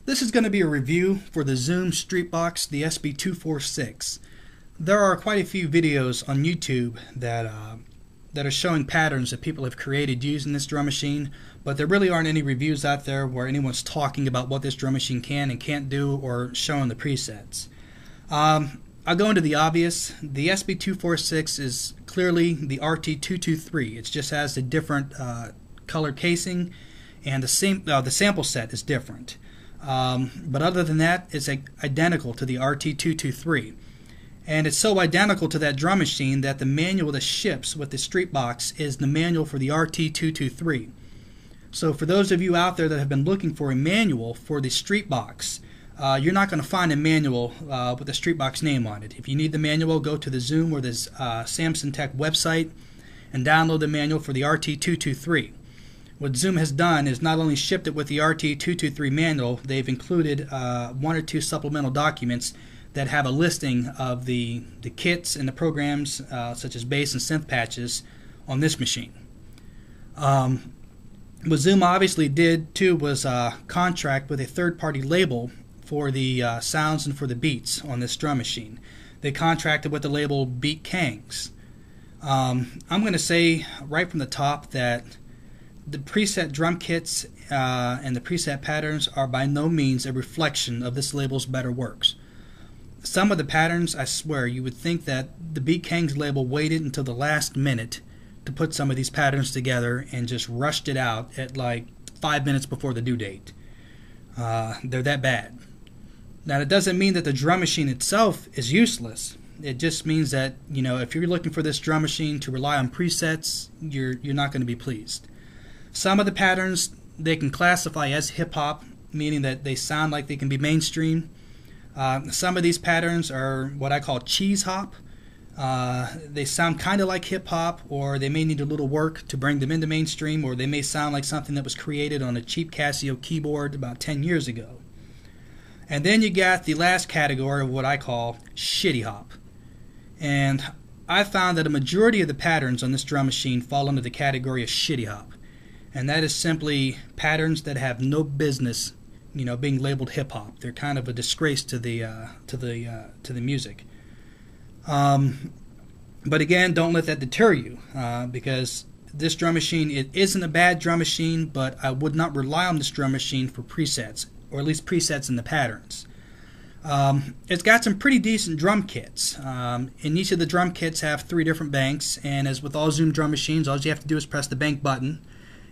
This is going to be a review for the Zoom Streetboxx, the SB246. There are quite a few videos on YouTube that are showing patterns that people have created using this drum machine, but there really aren't any reviews out there where anyone's talking about what this drum machine can and can't do or showing the presets. I'll go into the obvious. The SB246 is clearly the RT223. It just has a different color casing, and the sample set is different. But other than that, it's identical to the RT223. And it's so identical to that drum machine that the manual that ships with the Streetboxx is the manual for the RT223. So for those of you out there that have been looking for a manual for the Streetboxx, you're not going to find a manual with the Streetboxx name on it. If you need the manual, go to the Zoom or the Samsung Tech website and download the manual for the RT223. What Zoom has done is not only shipped it with the RT223 manual, they've included one or two supplemental documents that have a listing of the kits and the programs such as bass and synth patches on this machine. What Zoom obviously did too was contract with a third-party label for the sounds and for the beats on this drum machine. They contracted with the label Beat Kangs. I'm going to say right from the top that the preset drum kits and the preset patterns are by no means a reflection of this label's better works. Some of the patterns, I swear, you would think that the Beat Kangs label waited until the last minute to put some of these patterns together and just rushed it out at like 5 minutes before the due date. They're that bad. Now, it doesn't mean that the drum machine itself is useless. It just means that, you know, if you're looking for this drum machine to rely on presets, you're not going to be pleased. Some of the patterns they can classify as hip-hop, meaning that they sound like they can be mainstream. Some of these patterns are what I call cheese hop. They sound kind of like hip-hop, or they may need a little work to bring them into mainstream, or they may sound like something that was created on a cheap Casio keyboard about 10 years ago. And then you got the last category of what I call shitty hop. And I found that a majority of the patterns on this drum machine fall under the category of shitty hop. And that is simply patterns that have no business, you know, being labeled hip hop. They're kind of a disgrace to the music. But again, don't let that deter you, because this drum machine, it isn't a bad drum machine, but I would not rely on this drum machine for presets, or at least presets in the patterns. It's got some pretty decent drum kits. And each of the drum kits have 3 different banks, and as with all Zoom drum machines, all you have to do is press the bank button,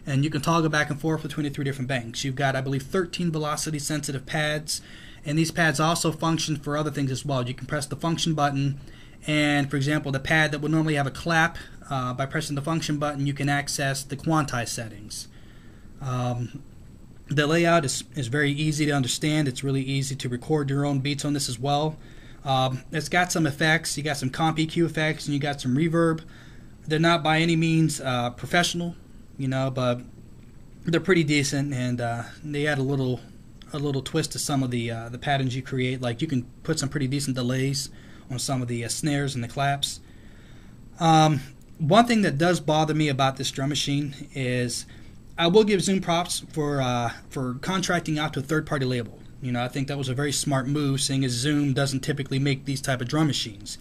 and you can toggle back and forth between the 3 different banks. You've got, I believe, 13 velocity sensitive pads, and these pads also function for other things as well. You can press the function button, and for example, the pad that would normally have a clap, by pressing the function button, you can access the quantize settings. The layout is very easy to understand. It's really easy to record your own beats on this as well. It's got some effects. You got some comp EQ effects, and you got some reverb. They're not by any means professional, you know, but they're pretty decent, and they add a little twist to some of the patterns you create. Like, you can put some pretty decent delays on some of the snares and the claps. One thing that does bother me about this drum machine is I will give Zoom props for contracting out to a third-party label. You know, I think that was a very smart move, seeing as Zoom doesn't typically make these type of drum machines.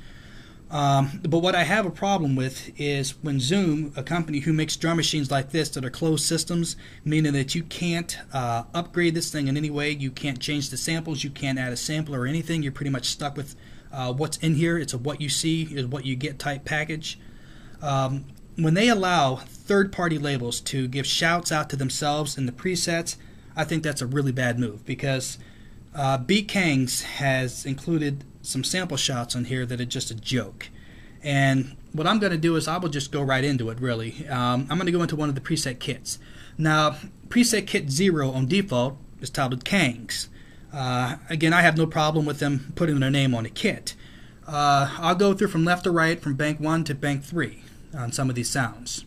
But what I have a problem with is when Zoom, a company who makes drum machines like this that are closed systems, meaning that you can't upgrade this thing in any way, you can't change the samples, you can't add a sampler or anything, you're pretty much stuck with what's in here. It's a what you see is what you get type package. When they allow third-party labels to give shouts out to themselves in the presets, I think that's a really bad move, because Beat Kangs has included some sample shots on here that are just a joke. And what I'm going to do is I will just go right into it, really. I'm going to go into one of the preset kits. Now, preset kit 0 on default is titled Kangs. Again, I have no problem with them putting their name on a kit. I'll go through from left to right, from bank 1 to bank 3 on some of these sounds.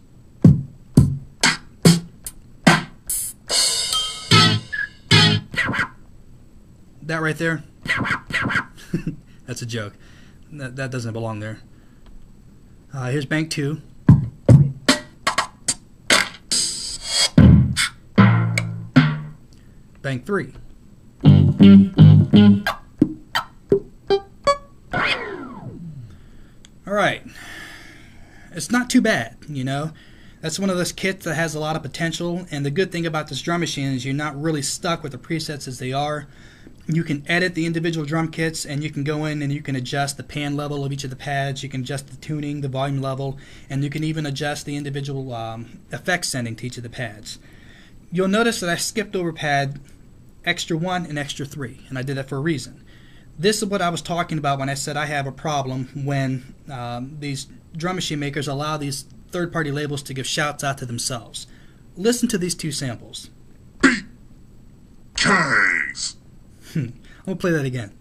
That right there, that's a joke. That doesn't belong there. Here's bank 2. Bank 3. Alright, it's not too bad, you know. That's one of those kits that has a lot of potential, and the good thing about this drum machine is you're not really stuck with the presets as they are. You can edit the individual drum kits, and you can go in and you can adjust the pan level of each of the pads, you can adjust the tuning, the volume level, and you can even adjust the individual effects setting to each of the pads. You'll notice that I skipped over pad extra 1 and extra 3, and I did that for a reason. This is what I was talking about when I said I have a problem when these drum machine makers allow these third-party labels to give shouts out to themselves. Listen to these two samples. Beat K's. I'll play that again.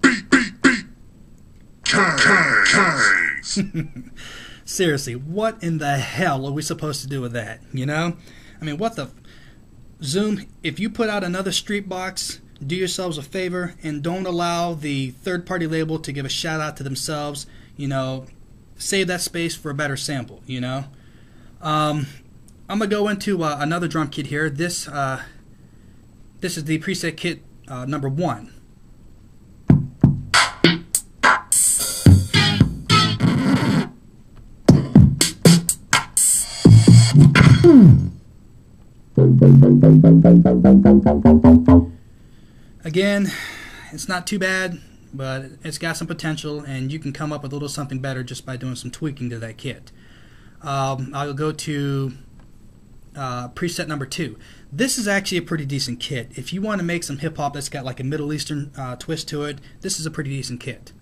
Beat K's. Seriously, what in the hell are we supposed to do with that? You know? I mean, what the... Zoom, if you put out another Streetboxx, do yourselves a favor and don't allow the third-party label to give a shout out to themselves. You know, save that space for a better sample, you know. I'm going to go into another drum kit here. This is the preset kit number 1. Again, it's not too bad, but it's got some potential, and you can come up with a little something better just by doing some tweaking to that kit. I'll go to preset number 2. This is actually a pretty decent kit. If you want to make some hip-hop that's got like a Middle Eastern twist to it, this is a pretty decent kit.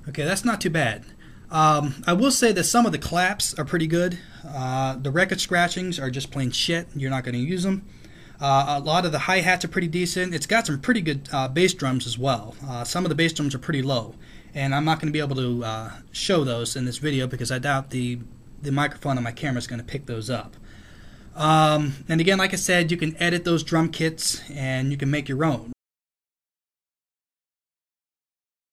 Okay, that's not too bad. I will say that some of the claps are pretty good. The record scratchings are just plain shit. You're not going to use them. A lot of the hi-hats are pretty decent. It's got some pretty good bass drums as well. Some of the bass drums are pretty low, and I'm not going to be able to show those in this video because I doubt the microphone on my camera is going to pick those up. And again, like I said, you can edit those drum kits and you can make your own.